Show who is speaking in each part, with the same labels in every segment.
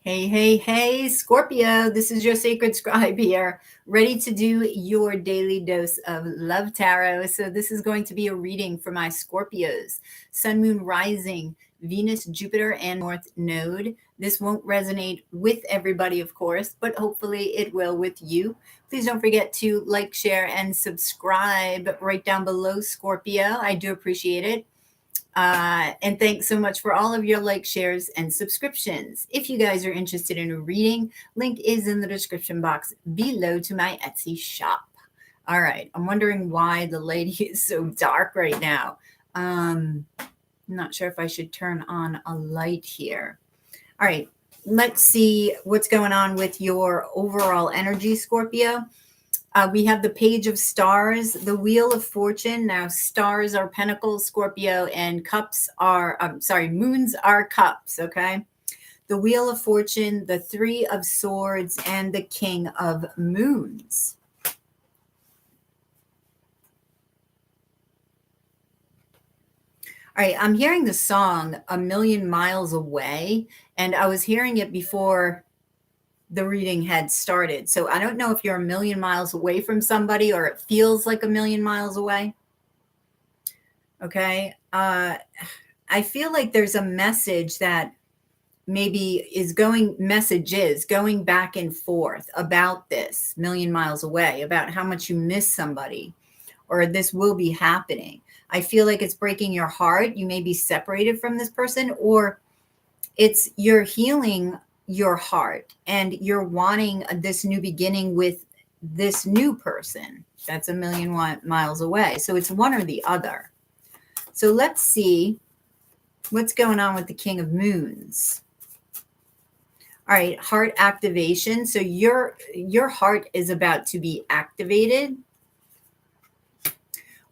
Speaker 1: Hey, hey, hey, Scorpio. This is your sacred scribe here, ready to do your daily dose of love tarot. So, this is going to be a reading for my Scorpios, Sun, Moon, Rising, Venus, Jupiter, and North Node. This won't resonate with everybody, of course, but hopefully it will with you. Please don't forget to like, share, and subscribe right down below, Scorpio. I do appreciate it. And thanks so much for all of your likes, shares, and subscriptions. If you guys are interested in a reading, link is in the description box below to my Etsy shop. All right. I'm wondering why the lady is so dark right now. I'm not sure if I should turn on a light here. All right. Let's see what's going on with your overall energy, Scorpio. We have the Page of Stars, the Wheel of Fortune. Now, stars are pentacles, Scorpio, and cups are, moons are cups, okay? The Wheel of Fortune, the Three of Swords, and the King of Moons. All right, I'm hearing the song A Million Miles Away, and I was hearing it before the reading had started. So I don't know if you're a million miles away from somebody or it feels like a million miles away. Okay. I feel like there's a message that maybe is going back and forth about this million miles away, about how much you miss somebody or this will be happening. I feel like it's breaking your heart. You may be separated from this person, or it's you're healing your heart and you're wanting this new beginning with this new person that's a million miles away. So it's one or the other. So let's see what's going on with the King of Moons. All right, heart activation. So your heart is about to be activated.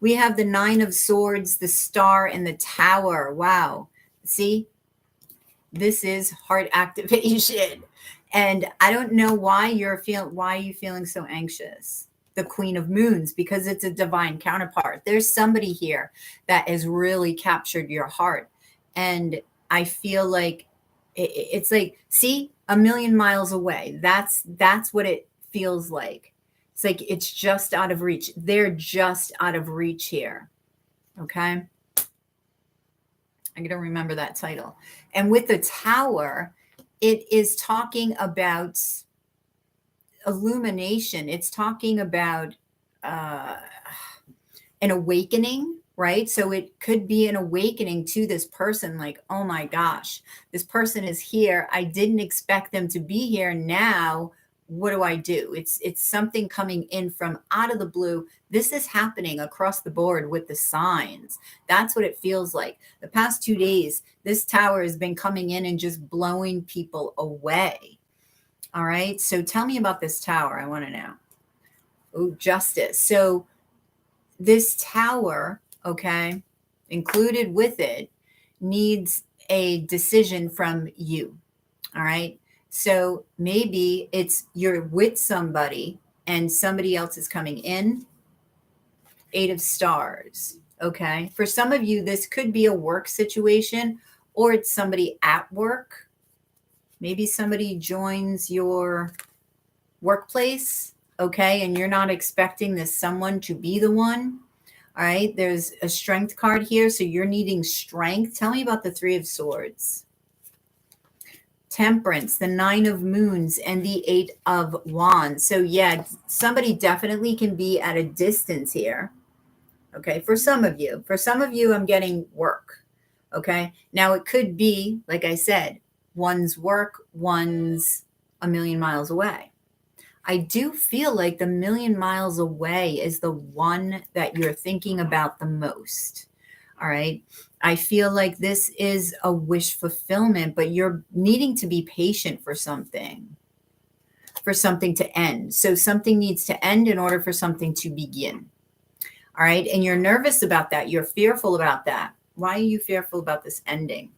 Speaker 1: We have the Nine of Swords, the Star, and the Tower. Wow. See? This is heart activation. And I don't know why why are you feeling so anxious? The Queen of Moons, because it's a divine counterpart. There's somebody here that has really captured your heart. And I feel like it's like, see, a million miles away. That's what it feels like. It's like it's just out of reach. They're just out of reach here. Okay. I'm going to remember that title. And with the Tower, it is talking about illumination. It's talking about an awakening, right? So it could be an awakening to this person, like, oh my gosh, this person is here. I didn't expect them to be here. Now, what do I do? It's something coming in from out of the blue. This is happening across the board with the signs. That's what it feels like. The past 2 days, this tower has been coming in and just blowing people away. All right. So tell me about this tower. I want to know. Oh, justice. So this tower, okay, included with it, needs a decision from you. All right. So maybe it's you're with somebody and somebody else is coming in. Eight of Stars. Okay. For some of you, this could be a work situation or it's somebody at work. Maybe somebody joins your workplace. Okay. And you're not expecting this someone to be the one. All right. There's a strength card here. So you're needing strength. Tell me about the Three of Swords. Temperance, the Nine of Moons, and the Eight of Wands. So yeah, somebody definitely can be at a distance here. Okay, for some of you. For some of you, I'm getting work. Okay, now it could be, like I said, one's work, one's a million miles away. I do feel like the million miles away is the one that you're thinking about the most. All right. I feel like this is a wish fulfillment, but you're needing to be patient for something to end. So something needs to end in order for something to begin. All right. And you're nervous about that. You're fearful about that. Why are you fearful about this ending?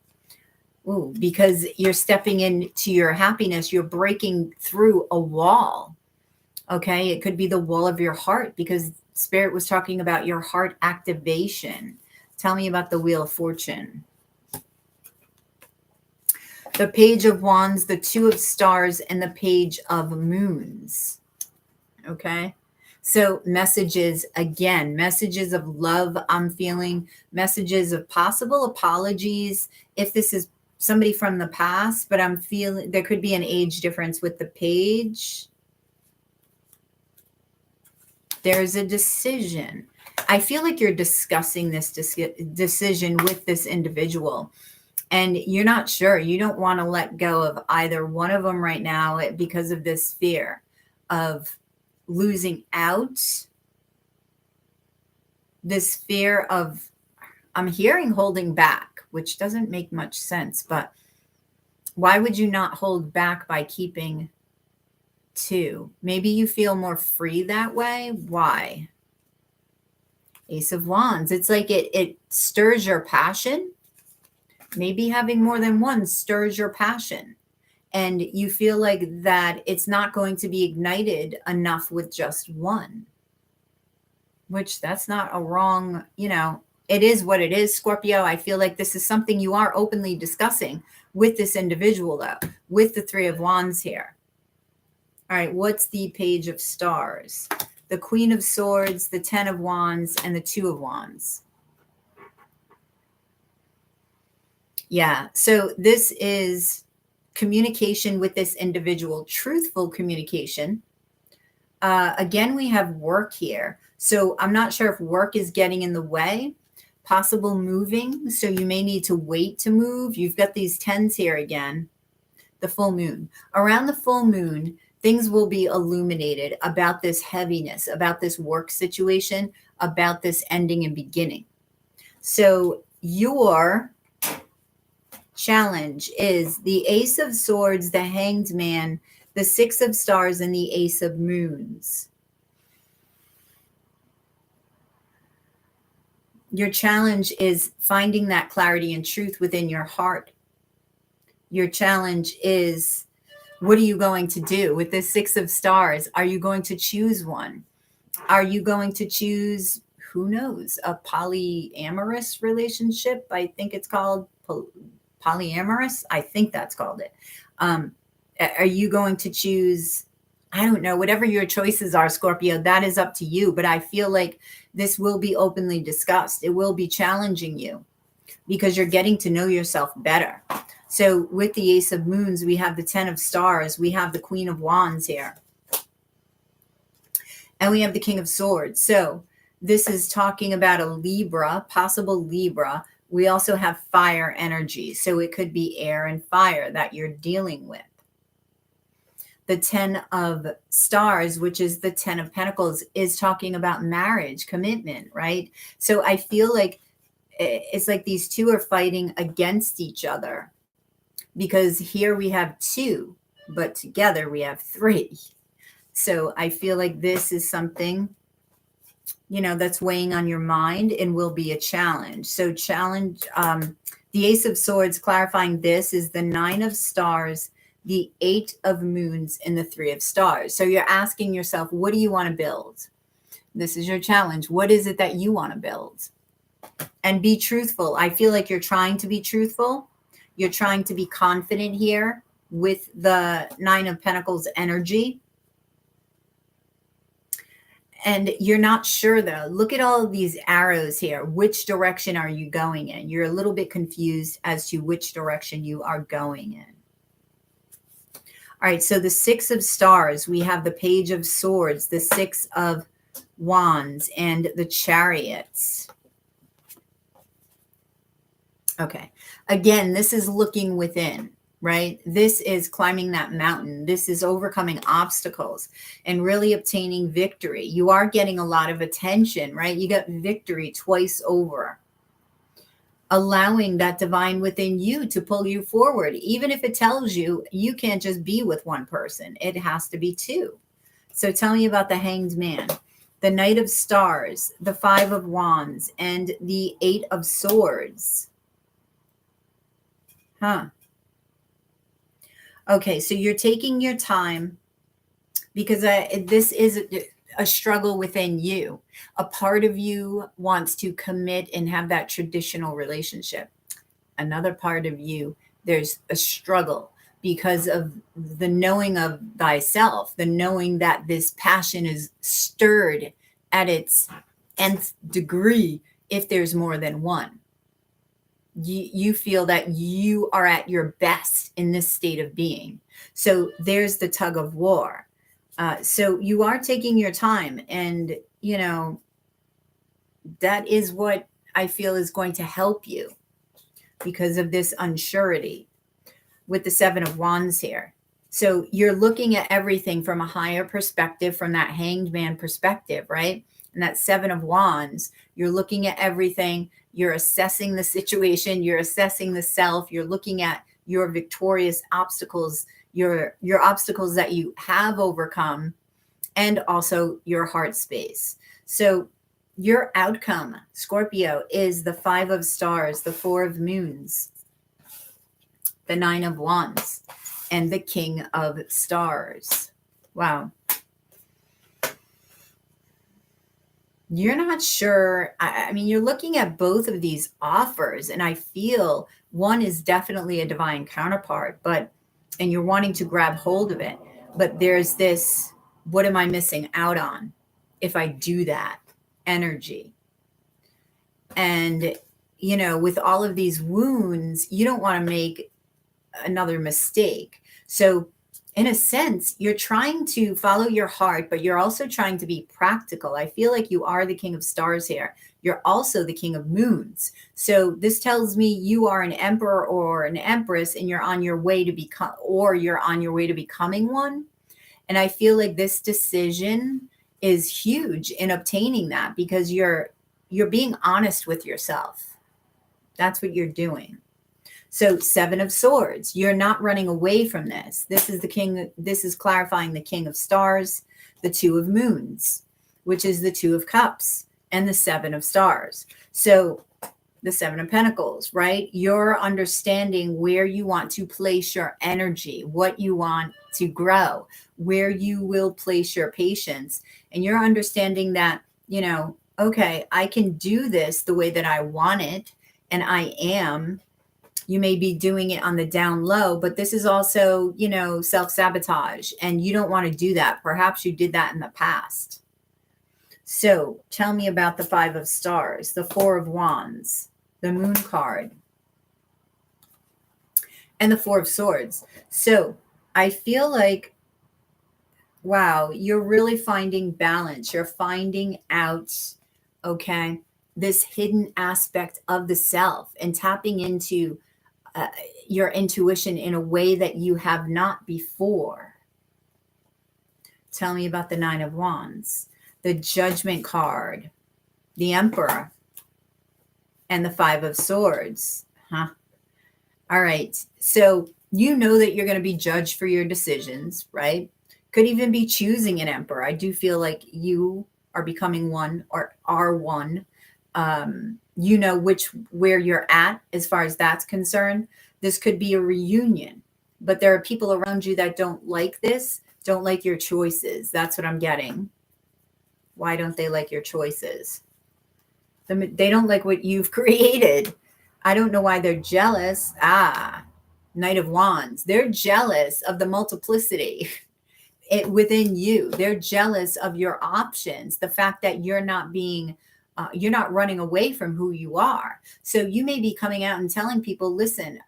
Speaker 1: Ooh, because you're stepping into your happiness. You're breaking through a wall. Okay. It could be the wall of your heart because Spirit was talking about your heart activation. Tell me about the Wheel of Fortune. The Page of Wands, the Two of Stars, and the Page of Moons. Okay. So messages, again, messages of love I'm feeling, messages of possible apologies if this is somebody from the past, but I'm feeling there could be an age difference with the page. There's a decision. I feel like you're discussing this decision with this individual and you're not sure. You don't want to let go of either one of them right now because of this fear of losing out. This fear of, I'm hearing holding back, which doesn't make much sense, but why would you not hold back by keeping two? Maybe you feel more free that way. Why? Ace of Wands. It's like it stirs your passion. Maybe having more than one stirs your passion. And you feel like that it's not going to be ignited enough with just one. Which that's not a wrong, it is what it is, Scorpio. I feel like this is something you are openly discussing with this individual, though, with the Three of Wands here. All right, what's the Page of Stars? The Queen of Swords, the Ten of Wands, and the Two of Wands. Yeah, so this is communication with this individual, truthful communication. Again, we have work here. So I'm not sure if work is getting in the way, possible moving. So you may need to wait to move. You've got these tens here again, the full moon. Around the full moon, things will be illuminated about this heaviness, about this work situation, about this ending and beginning. So your challenge is the Ace of Swords, the Hanged Man, the Six of Stars, and the Ace of Moons. Your challenge is finding that clarity and truth within your heart. Your challenge is, what are you going to do with this Six of Stars? Are you going to choose one? Are you going to choose, who knows, a polyamorous relationship? I think it's called polyamorous. I think that's called it. Are you going to choose, I don't know, whatever your choices are, Scorpio, that is up to you. But I feel like this will be openly discussed. It will be challenging you because you're getting to know yourself better. So with the Ace of Moons, we have the Ten of Stars. We have the Queen of Wands here. And we have the King of Swords. So this is talking about a Libra, possible Libra. We also have fire energy. So it could be air and fire that you're dealing with. The Ten of Stars, which is the Ten of Pentacles, is talking about marriage, commitment, right? So I feel like it's like these two are fighting against each other because here we have two, but together we have three. So I feel like this is something, that's weighing on your mind and will be a challenge. So the Ace of Swords, clarifying this, is the Nine of Stars, the Eight of Moons, and the Three of Stars. So you're asking yourself, what do you want to build? This is your challenge. What is it that you want to build? And be truthful. I feel like you're trying to be truthful. You're trying to be confident here with the Nine of Pentacles energy. And you're not sure, though. Look at all of these arrows here. Which direction are you going in? You're a little bit confused as to which direction you are going in. All right, so the Six of Stars, we have the Page of Swords, the Six of Wands, and the Chariots. Okay, again, this is looking within, right? This is climbing that mountain. This is overcoming obstacles and really obtaining victory. You are getting a lot of attention, right? You got victory twice over. Allowing that divine within you to pull you forward, even if it tells you you can't just be with one person. It has to be two. So tell me about the Hanged Man, the Knight of Stars, the Five of Wands, and the Eight of Swords. Okay, so you're taking your time because this is a struggle within you. A part of you wants to commit and have that traditional relationship. Another part of you There's a struggle because of the knowing of thyself, the knowing that this passion is stirred at its nth degree if there's more than one. You feel that you are at your best in this state of being. So there's the tug of war. So you are taking your time, and that is what I feel is going to help you because of this unsurety with the Seven of Wands here. So you're looking at everything from a higher perspective, from that Hanged Man perspective, right? And that Seven of Wands, you're looking at everything. You're assessing the situation. You're assessing the self. You're looking at your victorious obstacles, your obstacles that you have overcome, and also your heart space. So your outcome, Scorpio, is the Five of Stars, the Four of Moons, the Nine of Wands, and the King of Stars. Wow. You're not sure. I mean, you're looking at both of these offers, and I feel one is definitely a divine counterpart, and you're wanting to grab hold of it. But there's this, what am I missing out on if I do that energy? And, with all of these wounds, you don't want to make another mistake. So in a sense, you're trying to follow your heart, but you're also trying to be practical. I feel like you are the King of Stars here. You're also the King of Moons. So this tells me you are an emperor or an empress, and you're on your way to become, or you're on your way to becoming one. And I feel like this decision is huge in obtaining that, because you're being honest with yourself. That's what you're doing. So Seven of Swords, you're not running away from this. This is clarifying the King of Stars, the Two of Moons, which is the Two of Cups, and the Seven of Stars. So the Seven of Pentacles, right? You're understanding where you want to place your energy, what you want to grow, where you will place your patience. And you're understanding that, okay, I can do this the way that I want it, and I am. You may be doing it on the down low, but this is also, self-sabotage, and you don't want to do that. Perhaps you did that in the past. So tell me about the Five of Stars, the Four of Wands, the Moon card, and the Four of Swords. So I feel like, wow, you're really finding balance. You're finding out, okay, this hidden aspect of the self and tapping into your intuition in a way that you have not before. Tell me about the Nine of Wands, the Judgment card, the Emperor, and the Five of Swords. All right. So you know that you're going to be judged for your decisions, right? Could even be choosing an emperor. I do feel like you are becoming one, or are one. Where you're at as far as that's concerned. This could be a reunion, but there are people around you that don't like this, don't like your choices. That's what I'm getting. Why don't they like your choices? They don't like what you've created. I don't know why they're jealous. Knight of Wands. They're jealous of the multiplicity within you. They're jealous of your options, the fact that you're not running away from who you are. So you may be coming out and telling people, listen,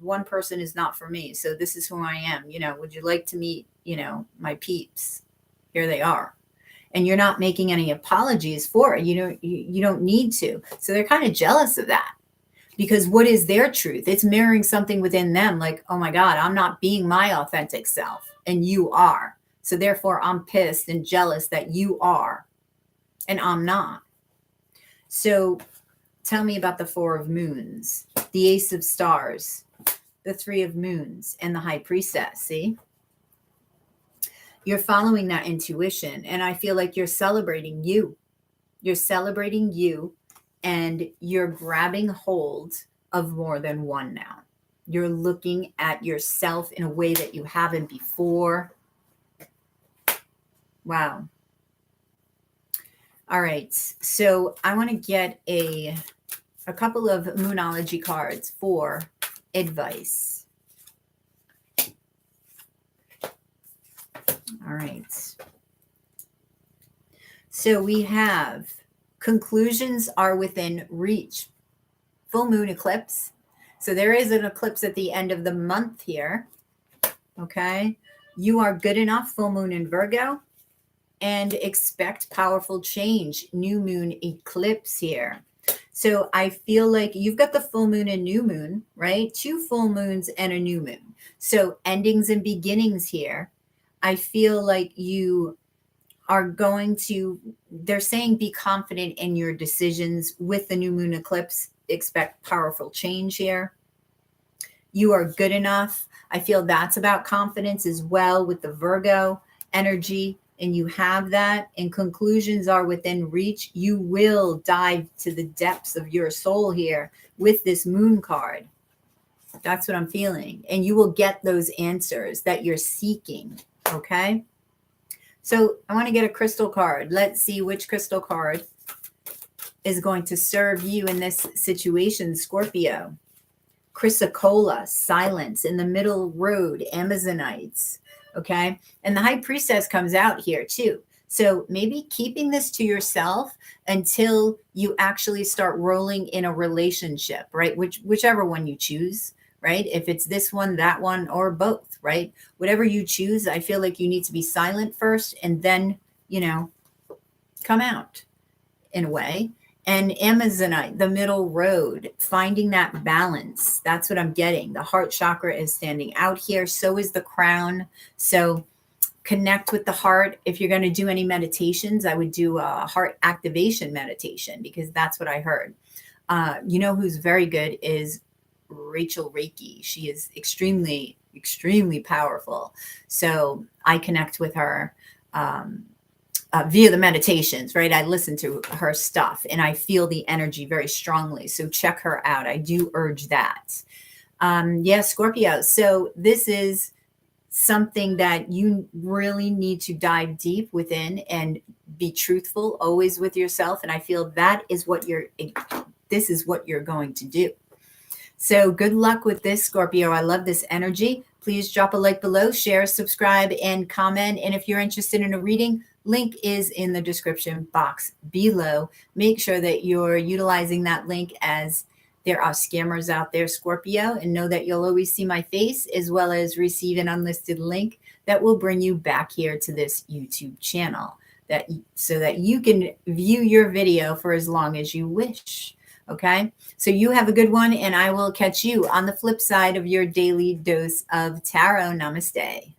Speaker 1: one person is not for me. So this is who I am. Would you like to meet, my peeps? Here they are. And you're not making any apologies for it. You don't need to. So they're kind of jealous of that, because what is their truth? It's mirroring something within them. Like, oh my God, I'm not being my authentic self, and you are. So therefore I'm pissed and jealous that you are, and I'm not. So tell me about the Four of Moons, the Ace of Stars, the Three of Moons, and the High Priestess. See? You're following that intuition, and I feel like you're celebrating you. You're celebrating you, and you're grabbing hold of more than one now. You're looking at yourself in a way that you haven't before. Wow. All right, so I want to get a couple of Moonology cards for advice. All right. So we have conclusions are within reach. Full moon eclipse. So there is an eclipse at the end of the month here. Okay. You are good enough, full moon in Virgo, and expect powerful change. New moon eclipse here. So I feel like you've got the full moon and new moon, right? 2 full moons and a new moon. So endings and beginnings here. I feel like you are going to, they're saying be confident in your decisions with the new moon eclipse. Expect powerful change here. You are good enough. I feel that's about confidence as well with the Virgo energy. And you have that, and conclusions are within reach. You will dive to the depths of your soul here with this moon card. That's what I'm feeling. And you will get those answers that you're seeking. Okay. So I want to get a crystal card. Let's see which crystal card is going to serve you in this situation, Scorpio. Chrysocolla, silence, in the middle road, Amazonites. Okay. And the high priestess comes out here too. So maybe keeping this to yourself until you actually start rolling in a relationship, right? Whichever one you choose, right? If it's this one, that one, or both, right? Whatever you choose, I feel like you need to be silent first and then, come out in a way. And Amazonite, the middle road, finding that balance. That's what I'm getting. The heart chakra is standing out here. So is the crown. So connect with the heart. If you're going to do any meditations, I would do a heart activation meditation because that's what I heard. Who's very good is Rachel Reiki. She is extremely, extremely powerful. So I connect with her via the meditations, right? I listen to her stuff and I feel the energy very strongly. So check her out. I do urge that. Scorpio. So this is something that you really need to dive deep within and be truthful always with yourself. And I feel that is this is what you're going to do. So good luck with this, Scorpio. I love this energy. Please drop a like below, share, subscribe, and comment. And if you're interested in a reading, link is in the description box below. Make sure that you're utilizing that link as there are scammers out there, Scorpio, and know that you'll always see my face as well as receive an unlisted link that will bring you back here to this YouTube channel so that you can view your video for as long as you wish. Okay, so you have a good one, and I will catch you on the flip side of your daily dose of tarot. Namaste.